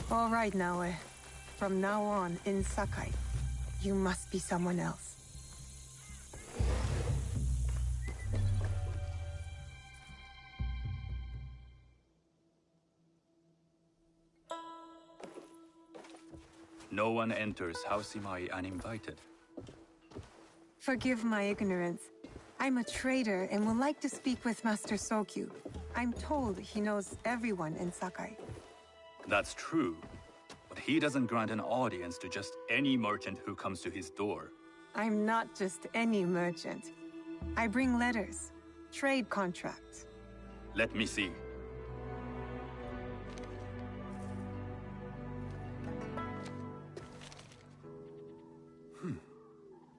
All right, Naoe. From now on, in Sakai, you must be someone else. No one enters House Imai uninvited. Forgive my ignorance. I'm a trader and would like to speak with Master Sokyu. I'm told he knows everyone in Sakai. That's true, but he doesn't grant an audience to just any merchant who comes to his door. I'm not just any merchant. I bring letters, trade contracts. Let me see.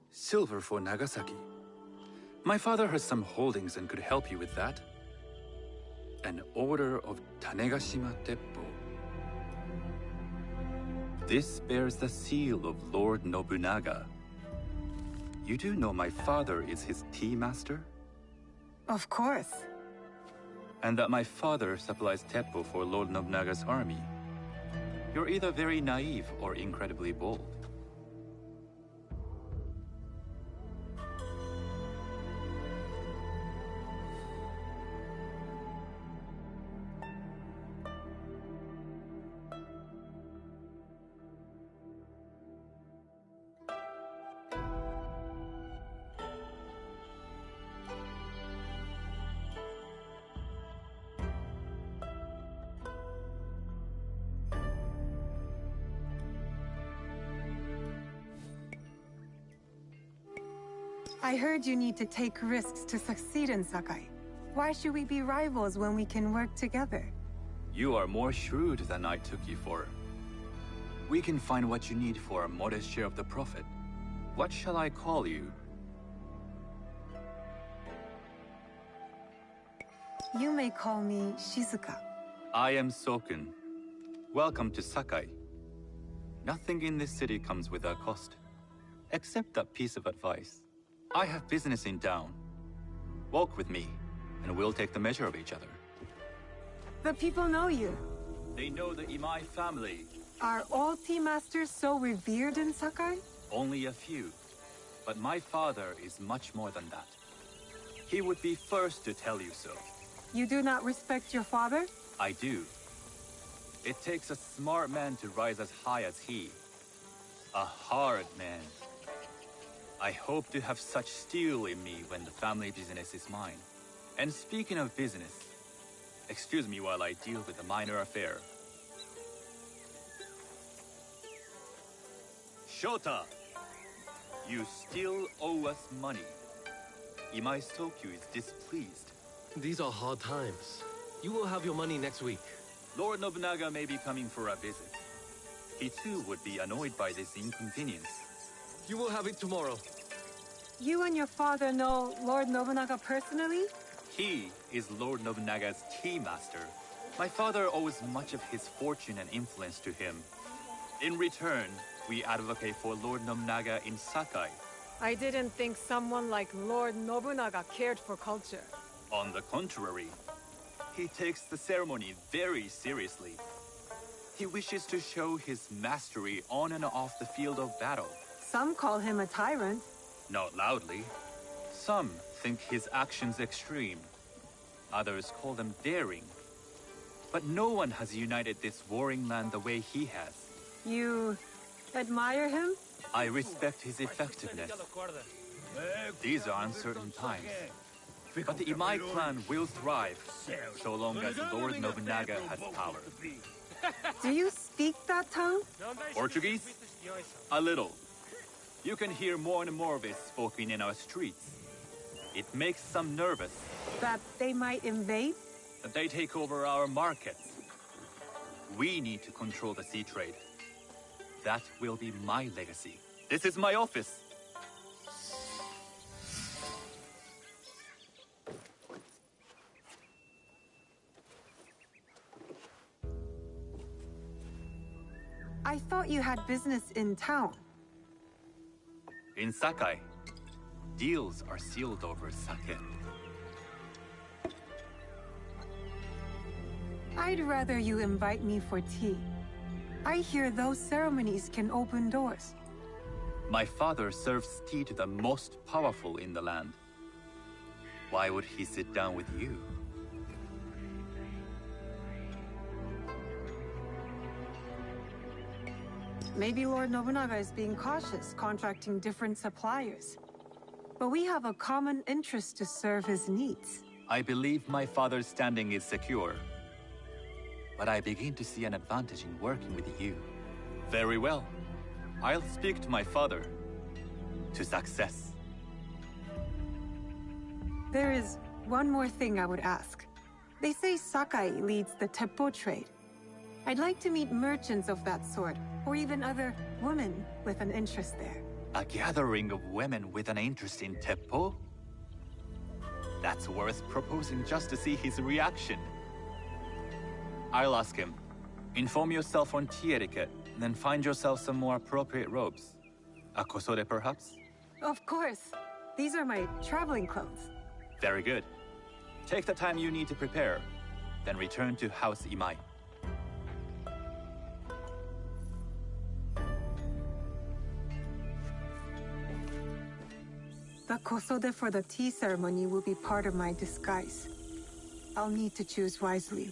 Silver for Nagasaki. My father has some holdings and could help you with that. An order of Tanegashima Teppo. This bears the seal of Lord Nobunaga. You do know my father is his tea master? Of course. And that my father supplies Teppo for Lord Nobunaga's army. You're either very naive or incredibly bold. I heard you need to take risks to succeed in Sakai. Why should we be rivals when we can work together? You are more shrewd than I took you for. We can find what you need for a modest share of the profit. What shall I call you? You may call me Shizuka. I am Sokun. Welcome to Sakai. Nothing in this city comes without cost. Except that piece of advice. I have business in town. Walk with me, and we'll take the measure of each other. The people know you. They know the Imai family. Are all tea masters so revered in Sakai? Only a few. But my father is much more than that. He would be first to tell you so. You do not respect your father? I do. It takes a smart man to rise as high as he. A hard man. I hope to have such steel in me when the family business is mine. And speaking of business, excuse me while I deal with a minor affair. Shota! You still owe us money. Imai Sokyu is displeased. These are hard times. You will have your money next week. Lord Nobunaga may be coming for a visit. He too would be annoyed by this inconvenience. You will have it tomorrow. You and your father know Lord Nobunaga personally? He is Lord Nobunaga's tea master. My father owes much of his fortune and influence to him. In return, we advocate for Lord Nobunaga in Sakai. I didn't think someone like Lord Nobunaga cared for culture. On the contrary, he takes the ceremony very seriously. He wishes to show his mastery on and off the field of battle. Some call him a tyrant. Not loudly. Some think his actions extreme. Others call them daring. But no one has united this warring land the way he has. You admire him? I respect his effectiveness. These are uncertain times. But the Imai clan will thrive, so long as Lord Nobunaga has power. Do you speak that tongue? Portuguese? A little. You can hear more and more of it spoken in our streets. It makes some nervous. That they might invade? That they take over our markets. We need to control the sea trade. That will be my legacy. This is my office. I thought you had business in town. In Sakai, deals are sealed over sake. I'd rather you invite me for tea. I hear those ceremonies can open doors. My father serves tea to the most powerful in the land. Why would he sit down with you? Maybe Lord Nobunaga is being cautious, contracting different suppliers. But we have a common interest to serve his needs. I believe my father's standing is secure. But I begin to see an advantage in working with you. Very well. I'll speak to my father. To success. There is one more thing I would ask. They say Sakai leads the Teppo trade. I'd like to meet merchants of that sort, or even other women with an interest there. A gathering of women with an interest in Teppo? That's worth proposing just to see his reaction. I'll ask him. Inform yourself on tea etiquette, then find yourself some more appropriate robes. A kosode, perhaps? Of course. These are my traveling clothes. Very good. Take the time you need to prepare, then return to House Imai. The kosode for the tea ceremony will be part of my disguise. I'll need to choose wisely.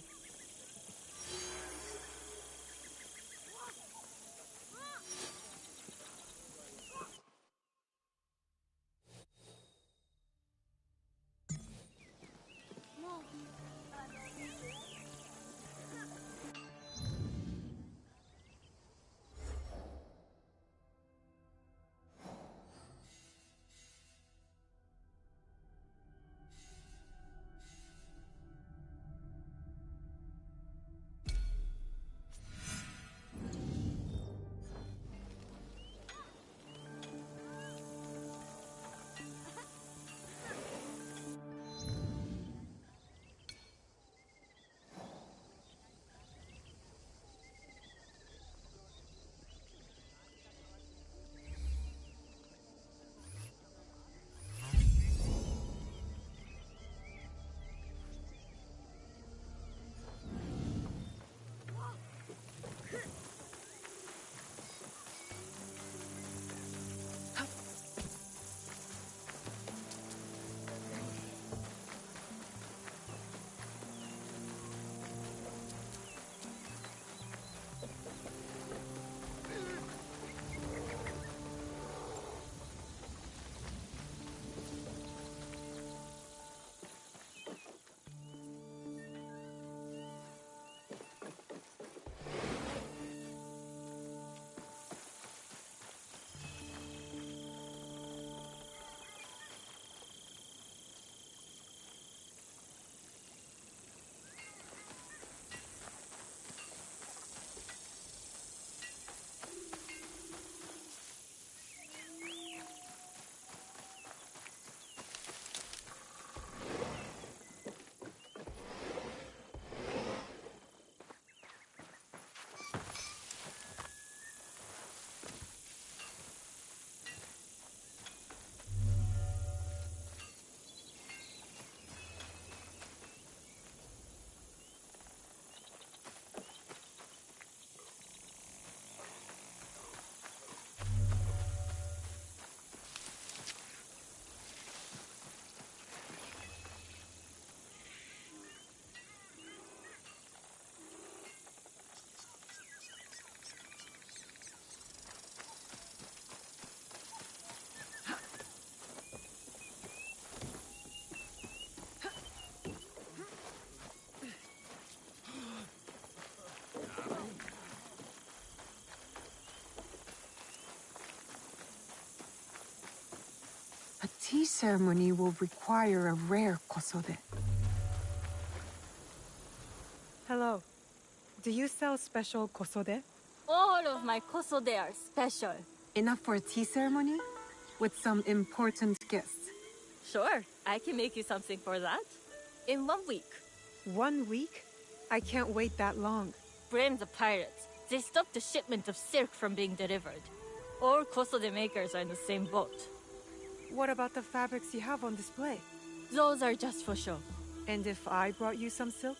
A tea ceremony will require a rare kosode. Hello. Do you sell special kosode? All of my kosode are special. Enough for a tea ceremony? With some important guests. Sure, I can make you something for that. In 1 week. 1 week? I can't wait that long. Blame the pirates. They stopped the shipment of silk from being delivered. All kosode makers are in the same boat. What about the fabrics you have on display? Those are just for show. And if I brought you some silk?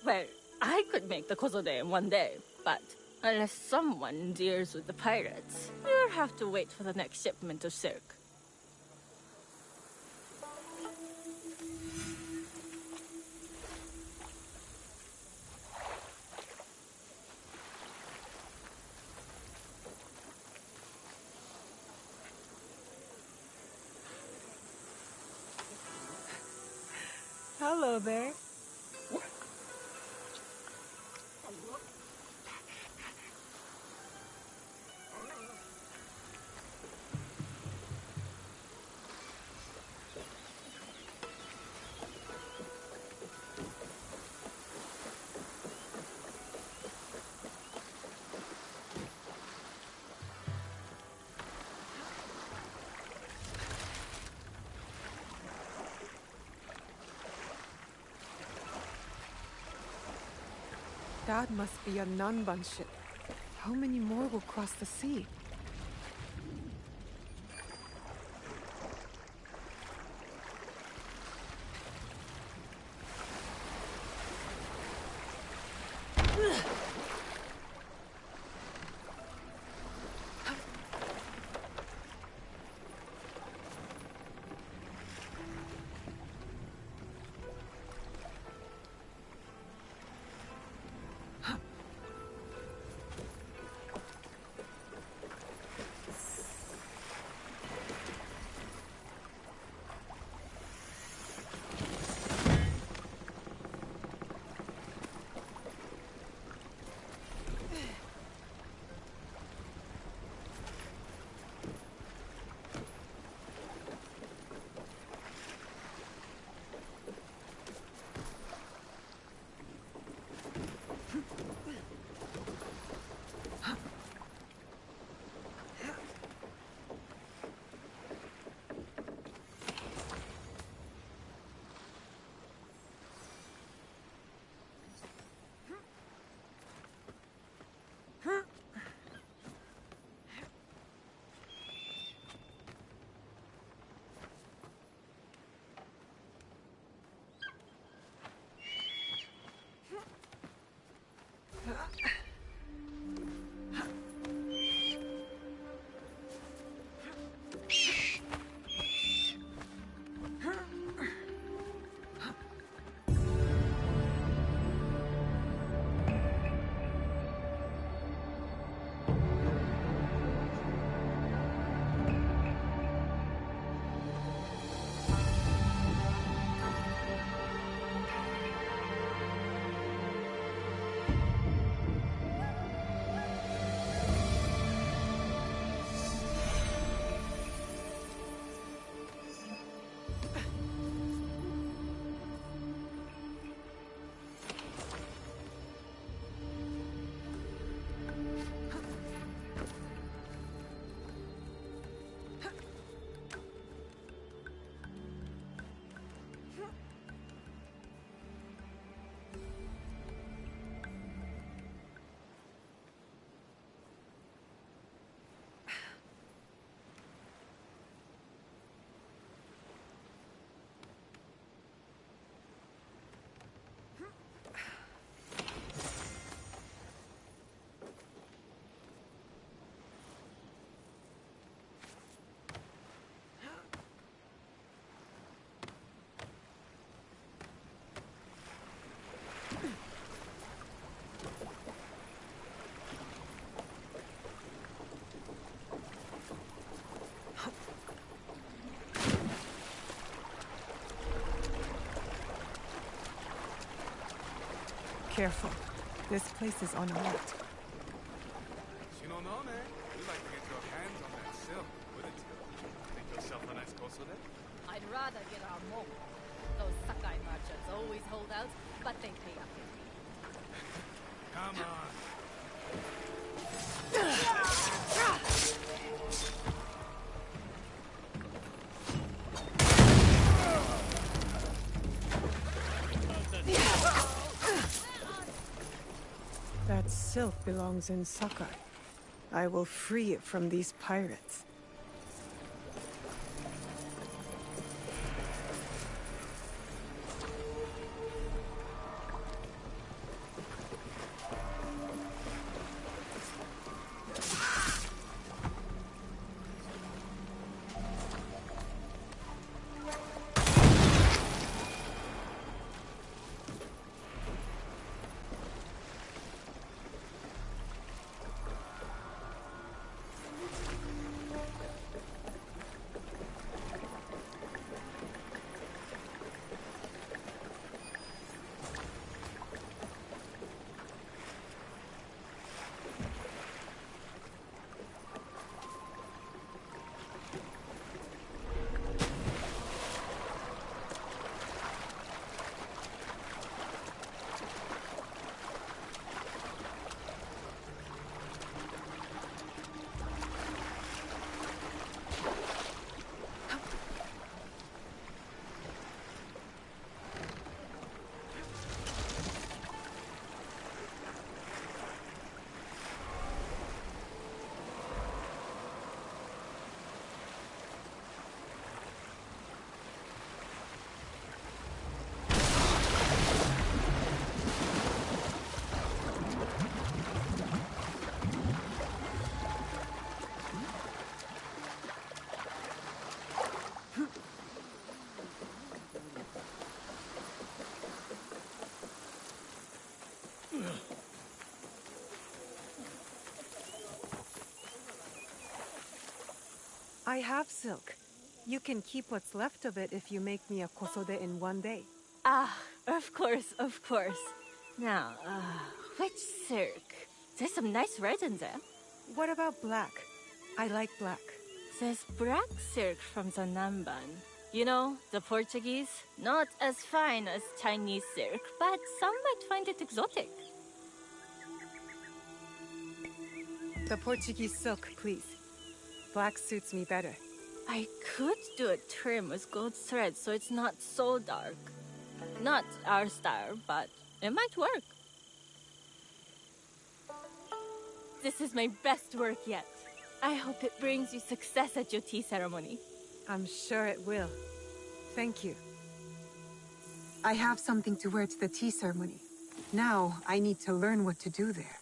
Well, I could make the kosode in 1 day, but Unless someone deals with the pirates, you'll have to wait for the next shipment of silk. Hello there. That must be a Nanban ship. How many more will cross the sea? Careful. This place is on alert. You don't know, man. We'd like to get your hands on that silk, wouldn't you? Make yourself a nice coastal there? I'd rather get our mo. Those Sakai merchants always hold out, but they pay up indeed. Come on. That silk belongs in Sakai. I will free it from these pirates. I have silk. You can keep what's left of it if you make me a kosode in one day. Ah, of course, of course. Now, which silk? There's some nice red in there. What about black? I like black. There's black silk from the Namban. You know, the Portuguese. Not as fine as Chinese silk, but some might find it exotic. The Portuguese silk, please. Black suits me better. I could do a trim with gold thread so it's not so dark. Not our style, but it might work. This is my best work yet. I hope it brings you success at your tea ceremony. I'm sure it will. Thank you. I have something to wear to the tea ceremony. Now, I need to learn what to do there.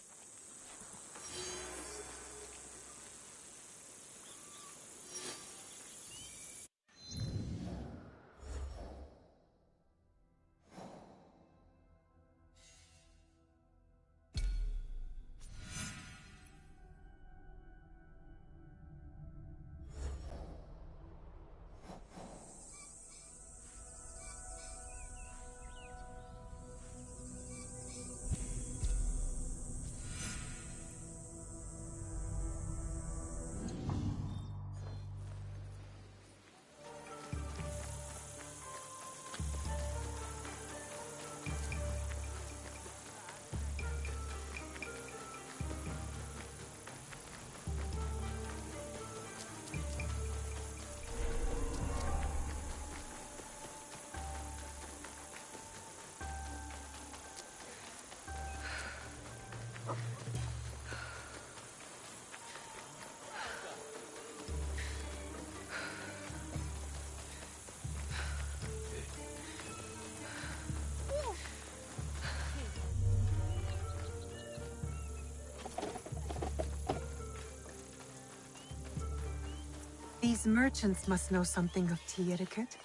These merchants must know something of tea etiquette.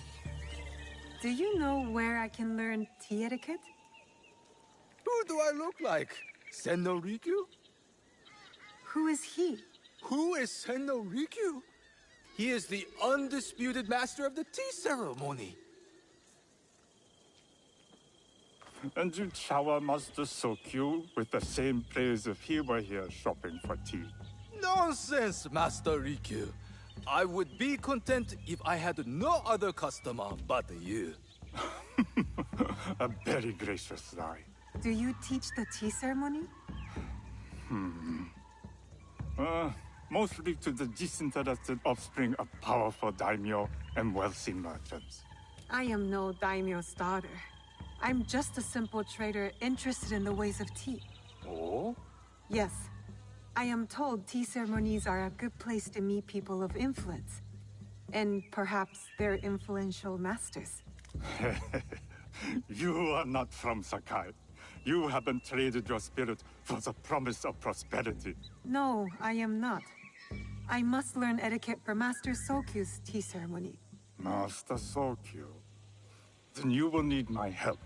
Do you know where I can learn tea etiquette? Who do I look like? Senno Rikyu? Who is he? Who is Senno Rikyu? He is the undisputed master of the tea ceremony. And you shower Master Sokyu with the same praise if he were here shopping for tea. Nonsense, Master Rikyu. I would be content if I had no other customer but you. A very gracious lie. Do you teach the tea ceremony? Mostly to the disinterested offspring of powerful daimyo and wealthy merchants. I am no daimyo's daughter. I'm just a simple trader interested in the ways of tea. Oh? Yes. I am told tea ceremonies are a good place to meet people of influence. And perhaps their influential masters. You are not from Sakai. You haven't traded your spirit for the promise of prosperity. No, I am not. I must learn etiquette for Master Sokyu's tea ceremony. Master Sokyu. Then you will need my help.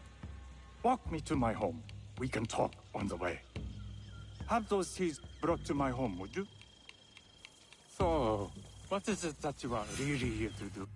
Walk me to my home. We can talk on the way. Have those teas brought to my home, would you? So, what is it that you are really here to do?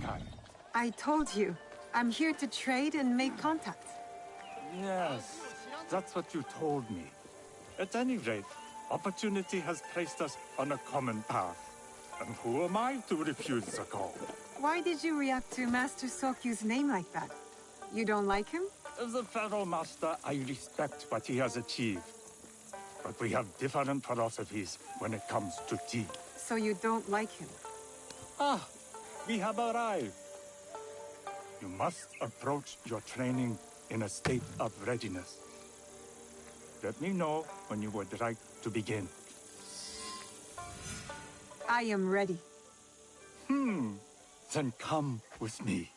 time. I told you, I'm here to trade and make contacts. Yes, that's what you told me. At any rate, opportunity has placed us on a common path. And who am I to refuse the call? Why did you react to Master Sokyu's name like that? You don't like him? As a Pharaoh Master, I respect what he has achieved. But we have different philosophies when it comes to tea. So you don't like him? Ah, we have arrived. You must approach your training in a state of readiness. Let me know when you would like to begin. I am ready. Then come with me.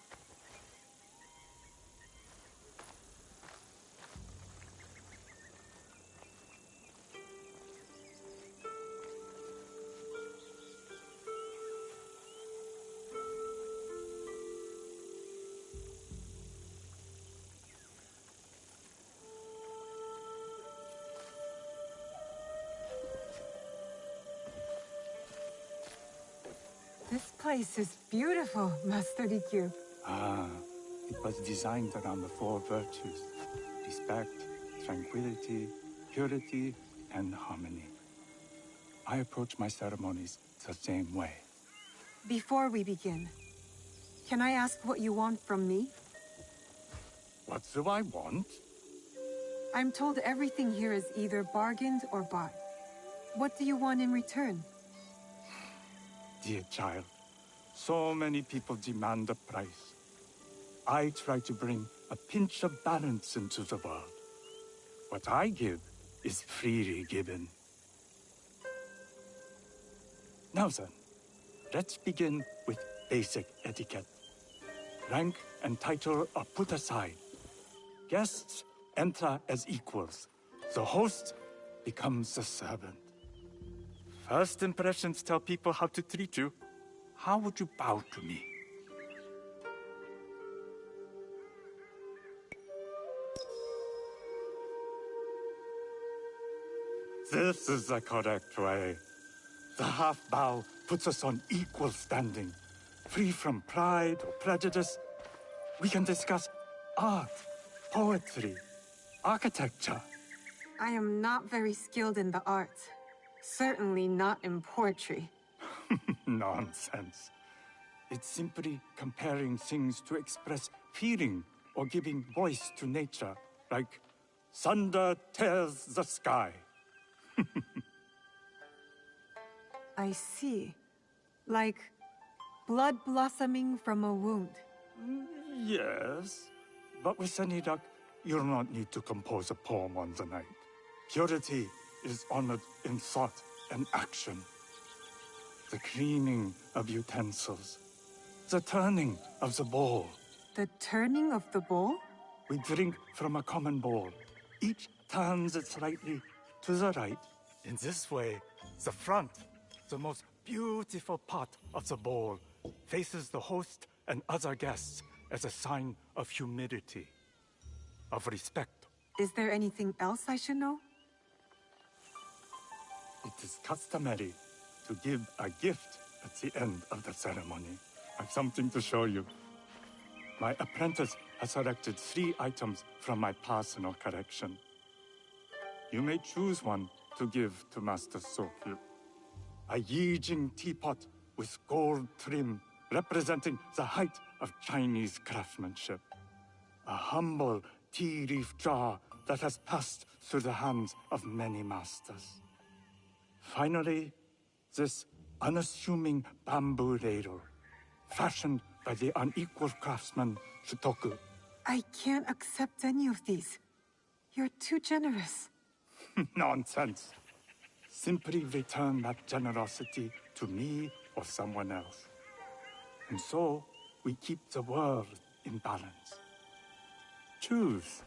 This place is beautiful, Master Rikyu. Ah, it was designed around the four virtues: respect, tranquility, purity, and harmony. I approach my ceremonies the same way. Before we begin, can I ask what you want from me? What do I want? I'm told everything here is either bargained or bought. What do you want in return? Dear child, so many people demand a price. I try to bring a pinch of balance into the world. What I give is freely given. Now then, let's begin with basic etiquette. Rank and title are put aside. Guests enter as equals. The host becomes the servant. First impressions tell people how to treat you. How would you bow to me? This is the correct way. The half bow puts us on equal standing. Free from pride or prejudice, we can discuss art, poetry, architecture. I am not very skilled in the arts. Certainly not in poetry. Nonsense. It's simply comparing things to express feeling or giving voice to nature, like thunder tears the sky. I see. Like blood blossoming from a wound. Yes, but with any luck, you'll not need to compose a poem on the night. Purity is honored in thought and action. The cleaning of utensils, the turning of the bowl. The turning of the bowl? We drink from a common bowl. Each turns it slightly to the right. In this way, the front, the most beautiful part of the bowl, faces the host and other guests as a sign of humility, of respect. Is there anything else I should know? It is customary to give a gift at the end of the ceremony. I've something to show you. My apprentice has selected 3 items from my personal collection. You may choose one to give to Master Sokyu. A Yijing teapot with gold trim representing the height of Chinese craftsmanship. A humble tea leaf jar that has passed through the hands of many masters. Finally, this unassuming bamboo ladle, fashioned by the unequal craftsman Shutoku. I can't accept any of these. You're too generous. Nonsense. Simply return that generosity to me or someone else. And so, we keep the world in balance. Choose.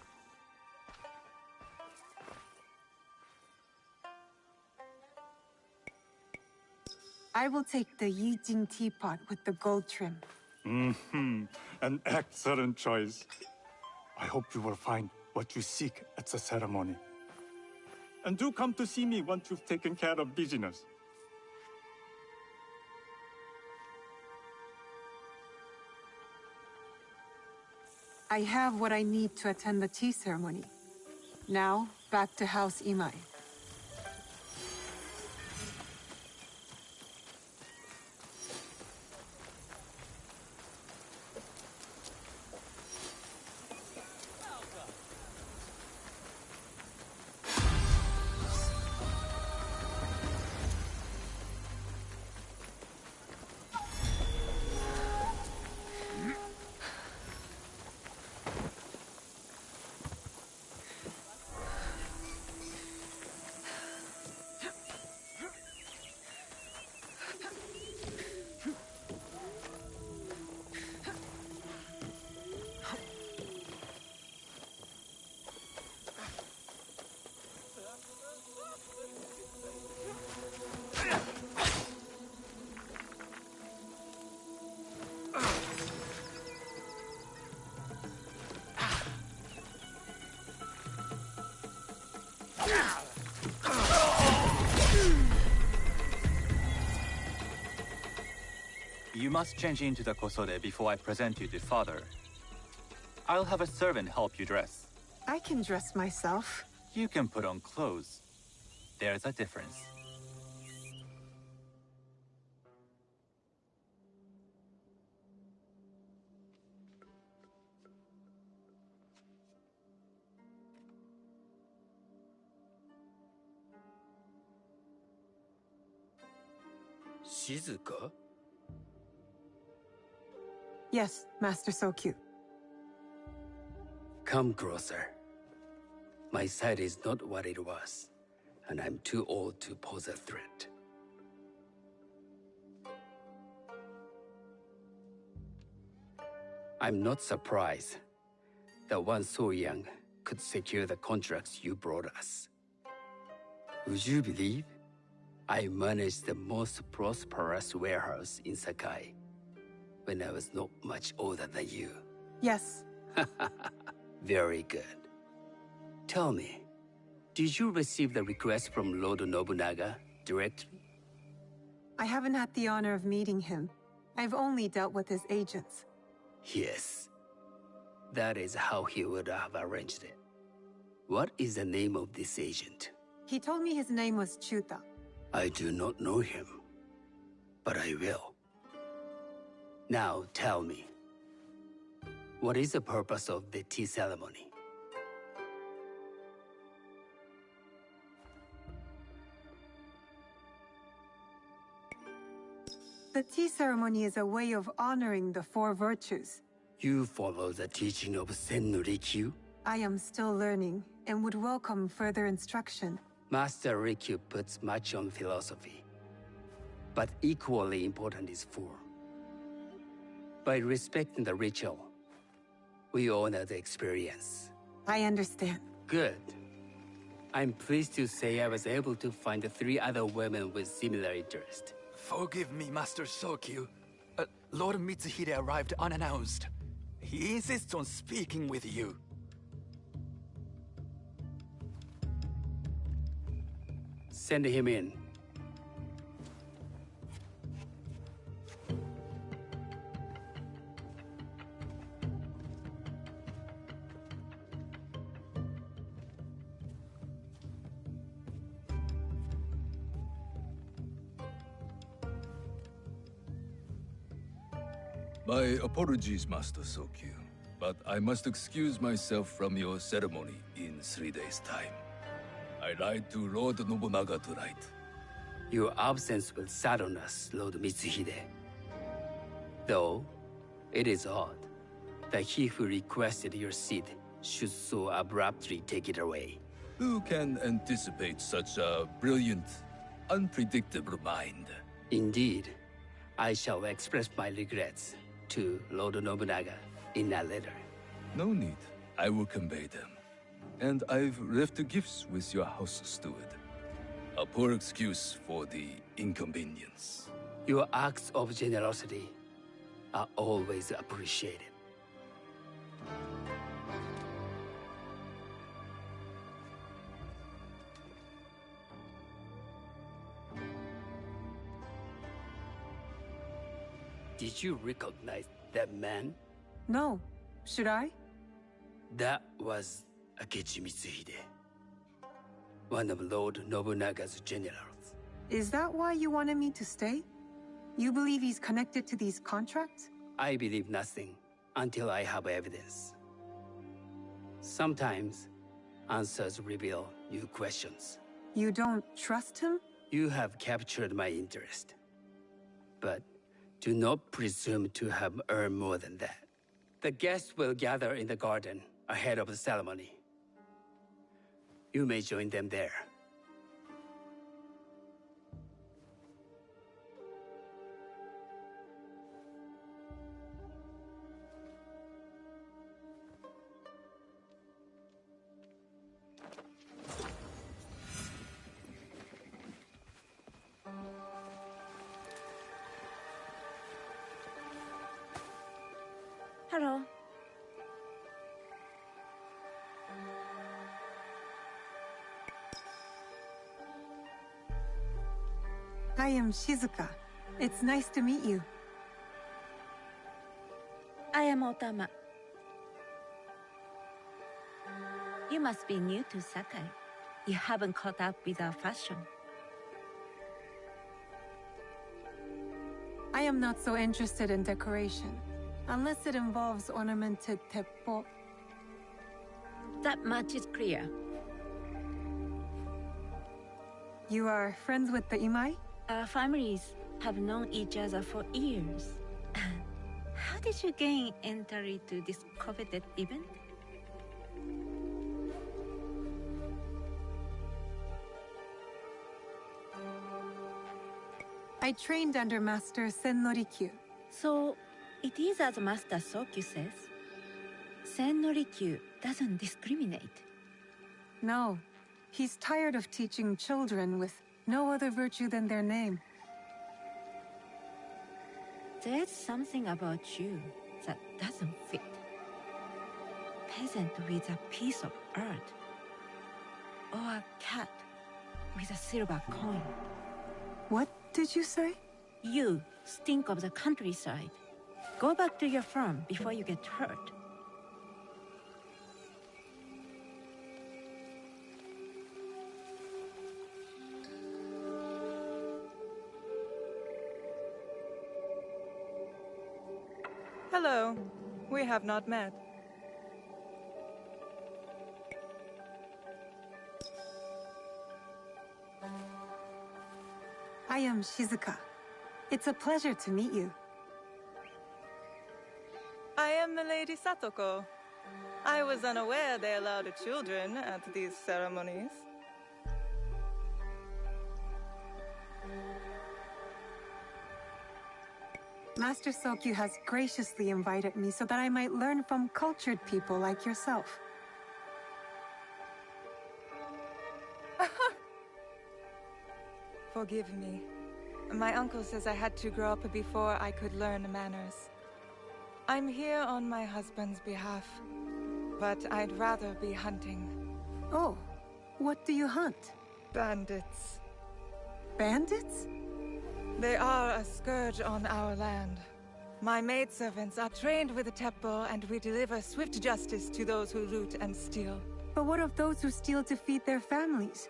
I will take the Yijing teapot with the gold trim. An excellent choice. I hope you will find what you seek at the ceremony. And do come to see me once you've taken care of business. I have what I need to attend the tea ceremony. Now, back to House Imai. You must change into the kosode before I present you to father. I'll have a servant help you dress. I can dress myself. You can put on clothes. There's a difference. Shizuka? Yes, Master Sokyu. Come closer. My sight is not what it was, and I'm too old to pose a threat. I'm not surprised that one so young could secure the contracts you brought us. Would you believe I managed the most prosperous warehouse in Sakai when I was not much older than you? Yes. Very good. Tell me, did you receive the request from Lord Nobunaga directly? I haven't had the honor of meeting him. I've only dealt with his agents. Yes. That is how he would have arranged it. What is the name of this agent? He told me his name was Chuta. I do not know him, but I will. Now tell me, what is the purpose of the tea ceremony? The tea ceremony is a way of honoring the four virtues. You follow the teaching of Sennu Rikyu? I am still learning and would welcome further instruction. Master Rikyu puts much on philosophy, but equally important is form. By respecting the ritual, we honor the experience. I understand. Good. I'm pleased to say I was able to find 3 other women with similar interest. Forgive me, Master Sokyu. Lord Mitsuhide arrived unannounced. He insists on speaking with you. Send him in. My apologies, Master Sokyu, but I must excuse myself from your ceremony in 3 days' time. I lied to Lord Nobunaga tonight. Your absence will sadden us, Lord Mitsuhide. Though, it is odd that he who requested your seat should so abruptly take it away. Who can anticipate such a brilliant, unpredictable mind? Indeed, I shall express my regrets to Lord Nobunaga in a letter. No need. I will convey them. And I've left the gifts with your house steward. A poor excuse for the inconvenience. Your acts of generosity are always appreciated. Did you recognize that man? No. Should I? That was Akechi Mitsuhide, one of Lord Nobunaga's generals. Is that why you wanted me to stay? You believe he's connected to these contracts? I believe nothing until I have evidence. Sometimes, answers reveal new questions. You don't trust him? You have captured my interest. But do not presume to have earned more than that. The guests will gather in the garden ahead of the ceremony. You may join them there. Hello. I am Shizuka. It's nice to meet you. I am Otama. You must be new to Sakai. You haven't caught up with our fashion. I am not so interested in decoration, unless it involves ornamented teppo. That much is clear. You are friends with the Imai? Our families have known each other for years. How did you gain entry to this coveted event? I trained under Master Sen Norikyu. So, it is as Master Sokyu says. Sen Norikyu doesn't discriminate. No, he's tired of teaching children with no other virtue than their name. There's something about you that doesn't fit. Peasant with a piece of earth. Or a cat with a silver coin. What did you say? You stink of the countryside. Go back to your farm before you get hurt. Hello. We have not met. I am Shizuka. It's a pleasure to meet you. I am Milady Satoko. I was unaware they allowed children at these ceremonies. Master Sokyu has graciously invited me so that I might learn from cultured people like yourself. Forgive me. My uncle says I had to grow up before I could learn manners. I'm here on my husband's behalf, but I'd rather be hunting. Oh, what do you hunt? Bandits. Bandits? They are a scourge on our land. My maidservants are trained with the teppo, and we deliver swift justice to those who loot and steal. But what of those who steal to feed their families?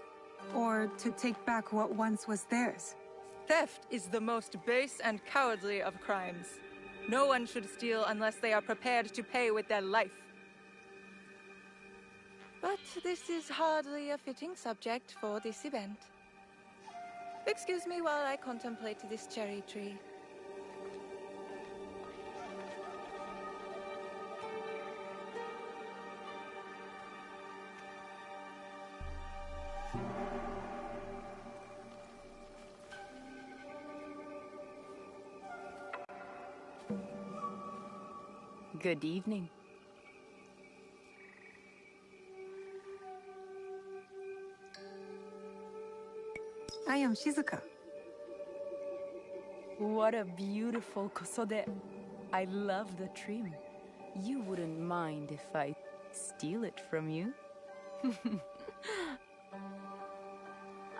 Or to take back what once was theirs? Theft is the most base and cowardly of crimes. No one should steal unless they are prepared to pay with their life. But this is hardly a fitting subject for this event. Excuse me while I contemplate this cherry tree. Good evening. I am Shizuka. What a beautiful kosode. I love the trim. You wouldn't mind if I steal it from you?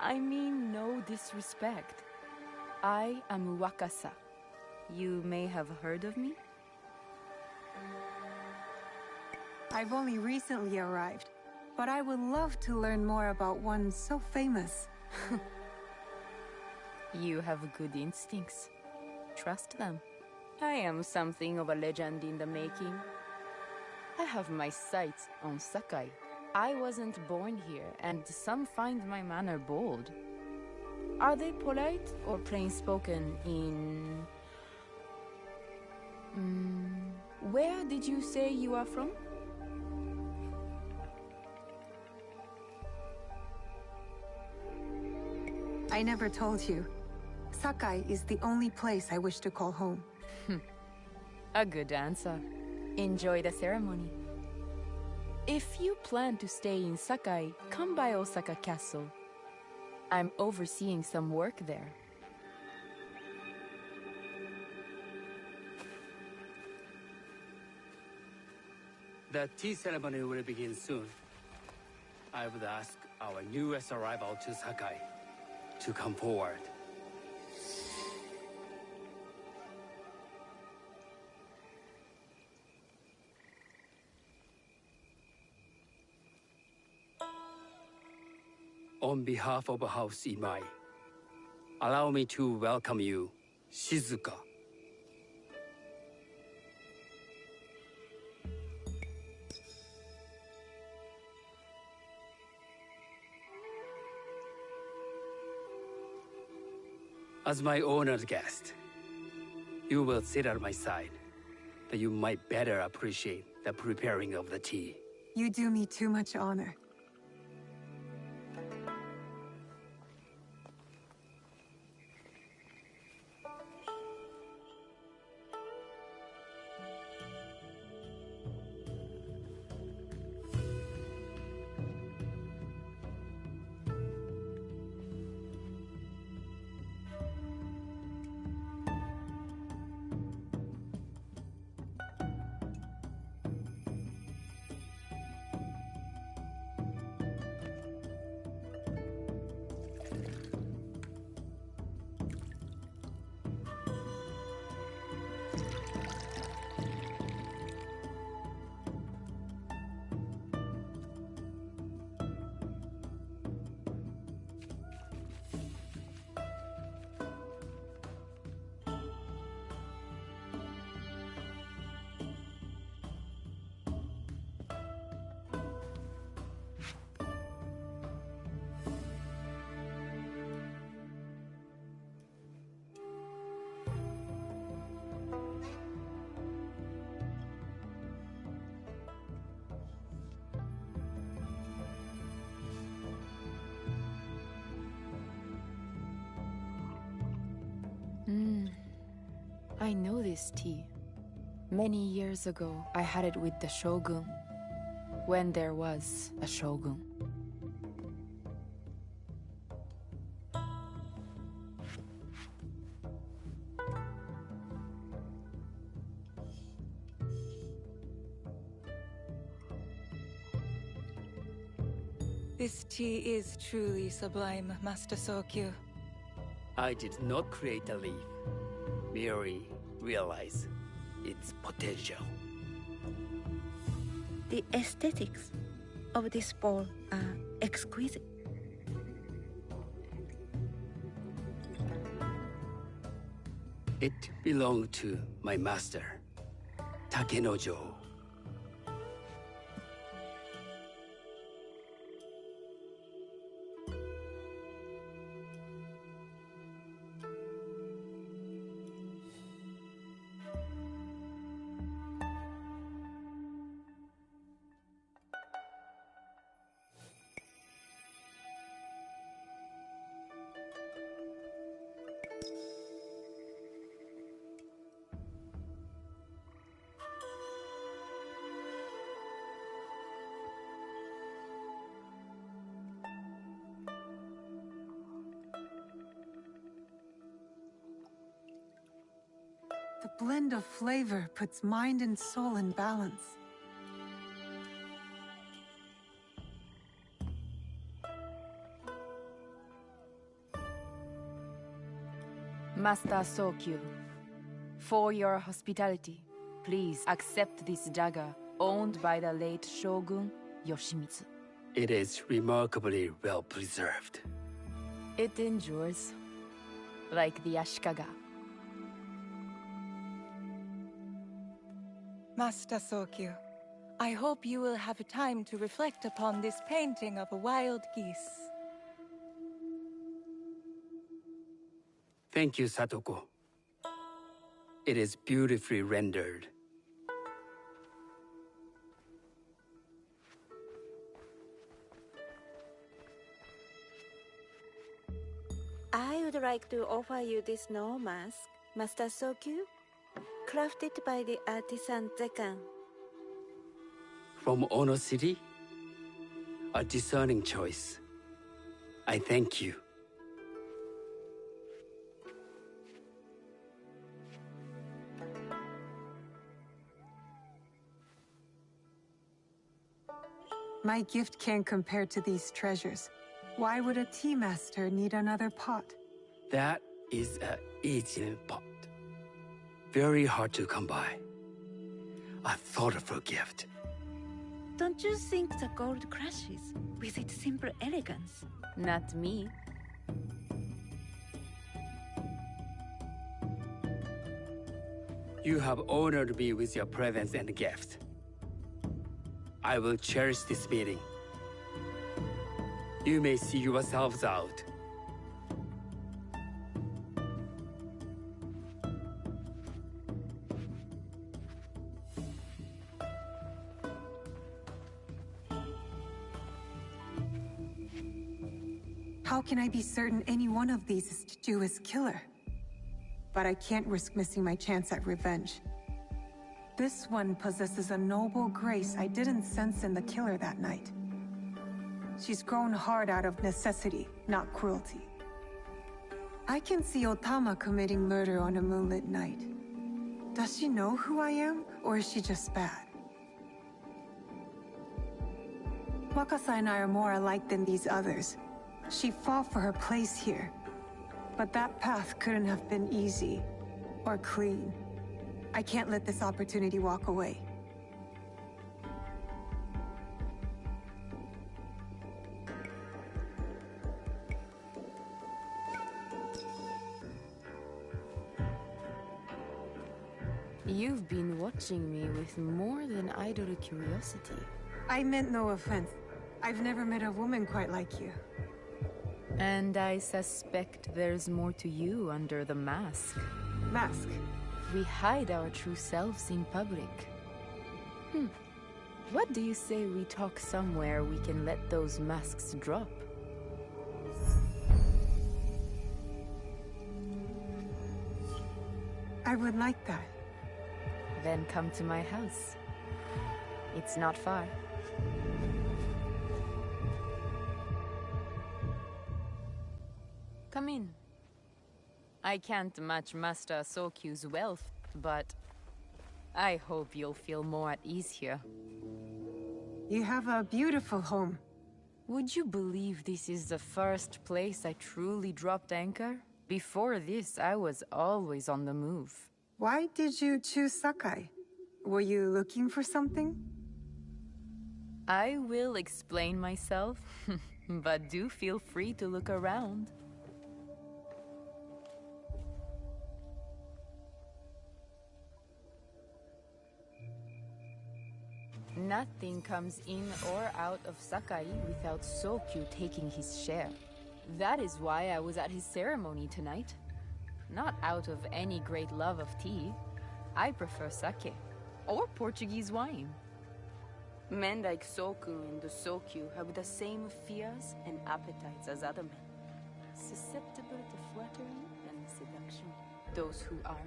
I mean no disrespect. I am Wakasa. You may have heard of me? I've only recently arrived, but I would love to learn more about one so famous. You have good instincts. Trust them. I am something of a legend in the making. I have my sights on Sakai. I wasn't born here, and some find my manner bold. Are they polite or plain-spoken in... Where did you say you are from? I never told you. Sakai is the only place I wish to call home. A good answer. Enjoy the ceremony. If you plan to stay in Sakai, come by Osaka Castle. I'm overseeing some work there. The tea ceremony will begin soon. I would ask our newest arrival to Sakai to come forward. On behalf of House Imai, allow me to welcome you, Shizuka. As my honored guest, you will sit at my side, that you might better appreciate the preparing of the tea. You do me too much honor. I know this tea. Many years ago, I had it with the shogun, when there was a shogun. This tea is truly sublime, Master Sokyu. I did not create a leaf, merely realize its potential. The aesthetics of this bowl are exquisite. It belonged to my master, Takenojo. The blend of flavor puts mind and soul in balance. Master Sokyu, for your hospitality, please accept this dagger owned by the late Shogun Yoshimitsu. It is remarkably well preserved. It endures, like the Ashikaga. Master Sokyu, I hope you will have time to reflect upon this painting of a wild geese. Thank you, Satoko. It is beautifully rendered. I would like to offer you this snow mask, Master Sokyu, crafted by the artisan Zekan. From Ono City? A discerning choice. I thank you. My gift can't compare to these treasures. Why would a tea master need another pot? That is a Ijin pot. Very hard to come by. A thoughtful gift. Don't you think the gold crashes with its simple elegance? Not me. You have honored me with your presence and gift. I will cherish this meeting. You may see yourselves out. How can I be certain any one of these is Juju's killer? But I can't risk missing my chance at revenge. This one possesses a noble grace I didn't sense in the killer that night. She's grown hard out of necessity, not cruelty. I can see Otama committing murder on a moonlit night. Does she know who I am, or is she just bad? Wakasa and I are more alike than these others. She fought for her place here. But that path couldn't have been easy, or clean. I can't let this opportunity walk away. You've been watching me with more than idle curiosity. I meant no offense. I've never met a woman quite like you. And I suspect there's more to you under the mask. Mask? We hide our true selves in public. What do you say we talk somewhere we can let those masks drop? I would like that. Then come to my house. It's not far. Come in. I can't match Master Sokyu's wealth, but I hope you'll feel more at ease here. You have a beautiful home. Would you believe this is the first place I truly dropped anchor? Before this, I was always on the move. Why did you choose Sakai? Were you looking for something? I will explain myself, but do feel free to look around. Nothing comes in or out of Sakai without Sokyu taking his share. That is why I was at his ceremony tonight. Not out of any great love of tea. I prefer sake, or Portuguese wine. Men like Soku and the Sokyu have the same fears and appetites as other men. Susceptible to flattery and seduction. Those who aren't.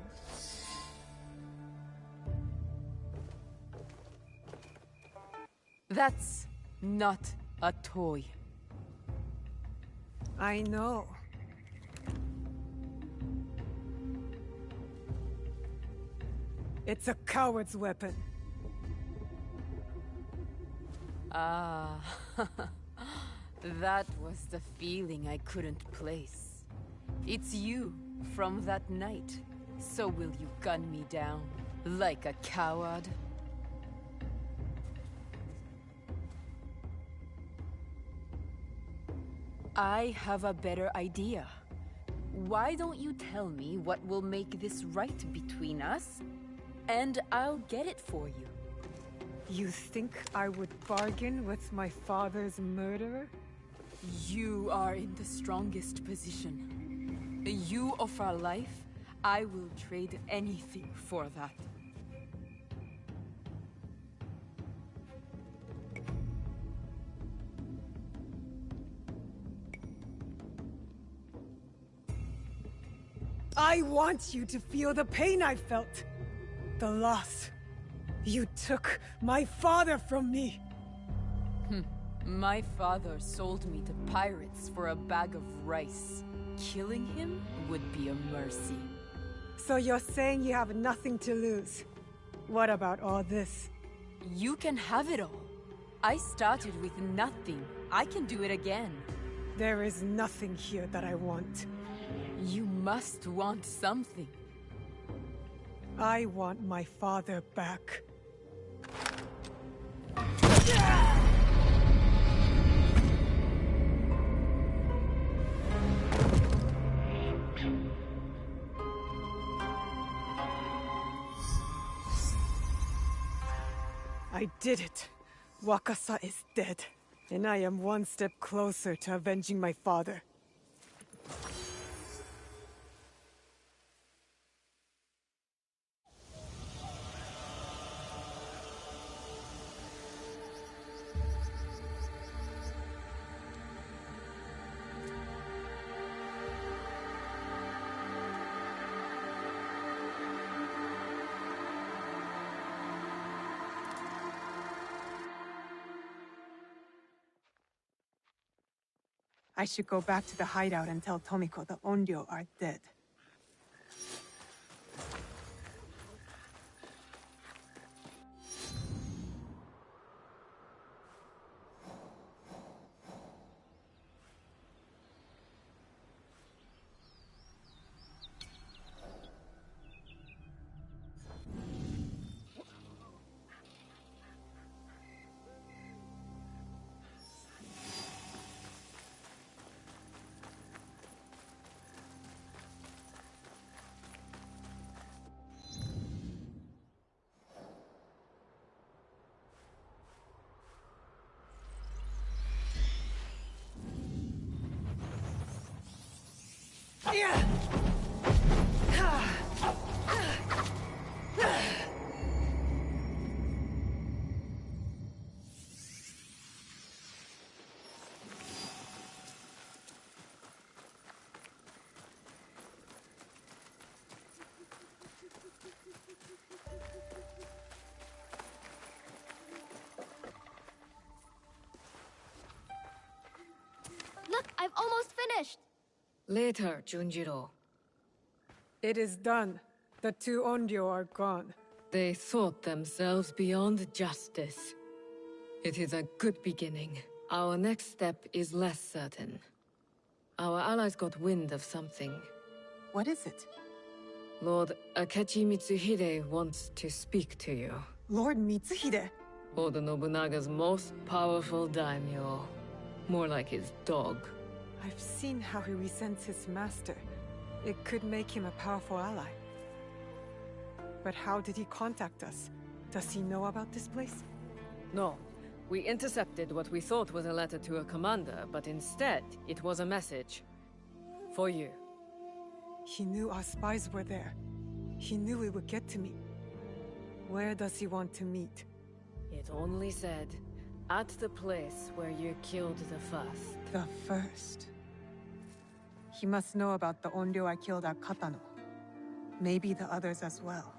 That's not a toy. I know. It's a coward's weapon. Ah, that was the feeling I couldn't place. It's you from that night. So will you gun me down like a coward? I have a better idea. Why don't you tell me what will make this right between us, and I'll get it for you. You think I would bargain with my father's murderer? You are in the strongest position. You offer life, I will trade anything for that. I want you to feel the pain I felt. The loss. You took my father from me. My father sold me to pirates for a bag of rice. Killing him would be a mercy. So you're saying you have nothing to lose? What about all this? You can have it all. I started with nothing. I can do it again. There is nothing here that I want. You must want something. I want my father back. I did it. Wakasa is dead, and I am one step closer to avenging my father. I should go back to the hideout and tell Tomiko the Onryo are dead. Look, I've almost finished! Later, Junjiro. It is done. The two Onryo are gone. They thought themselves beyond justice. It is a good beginning. Our next step is less certain. Our allies got wind of something. What is it? Lord Akechi Mitsuhide wants to speak to you. Lord Mitsuhide? Oda Nobunaga's most powerful daimyo. More like his dog. I've seen how he resents his master. It could make him a powerful ally. But how did he contact us? Does he know about this place? No. We intercepted what we thought was a letter to a commander, but instead, it was a message. For you. He knew our spies were there. He knew we would get to me. Where does he want to meet? It only said, at the place where you killed the first. The first? He must know about the Onryo I killed at Katano. Maybe the others as well.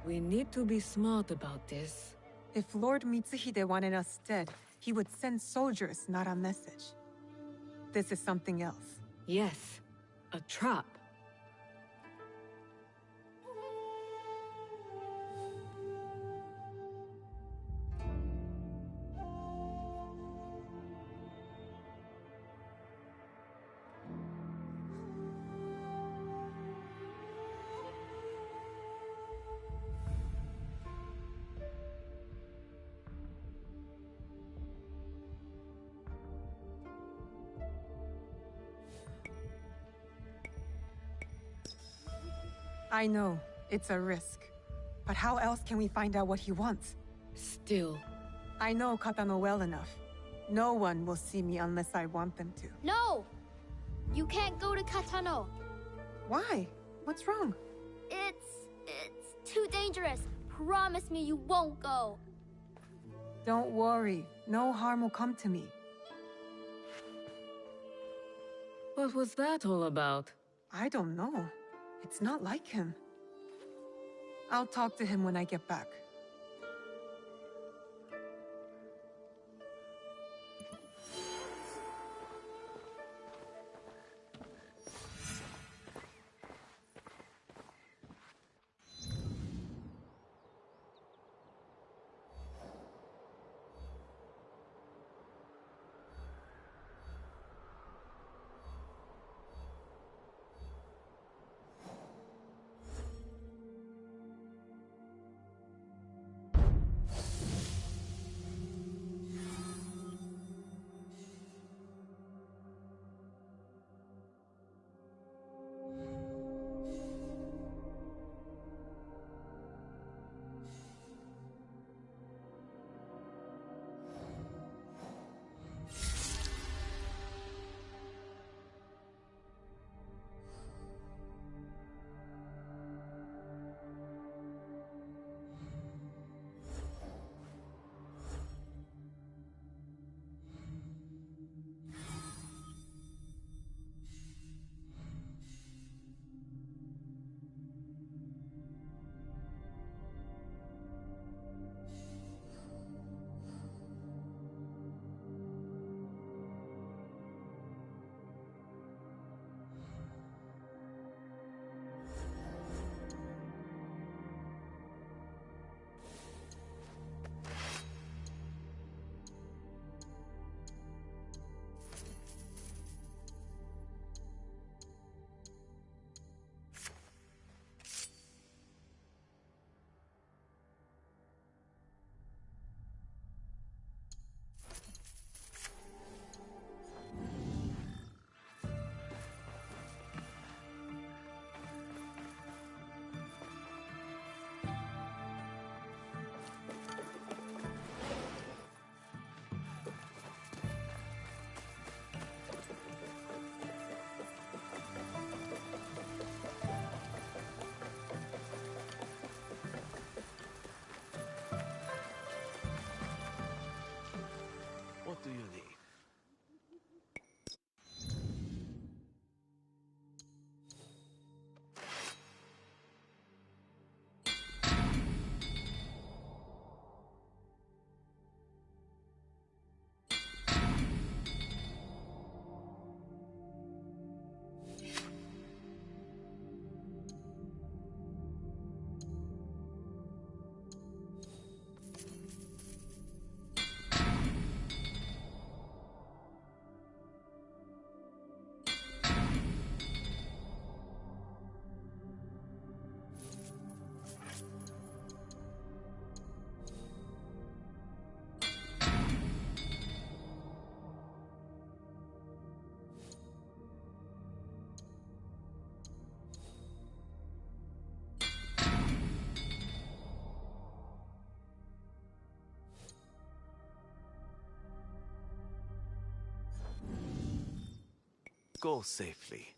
We need to be smart about this. If Lord Mitsuhide wanted us dead, he would send soldiers, not a message. This is something else. Yes, a trap. I know, it's a risk. But how else can we find out what he wants? Still. I know Katano well enough. No one will see me unless I want them to. No! You can't go to Katano. Why? What's wrong? It's too dangerous. Promise me you won't go. Don't worry. No harm will come to me. What was that all about? I don't know. It's not like him. I'll talk to him when I get back. What do you need? Go safely.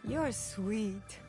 You're sweet.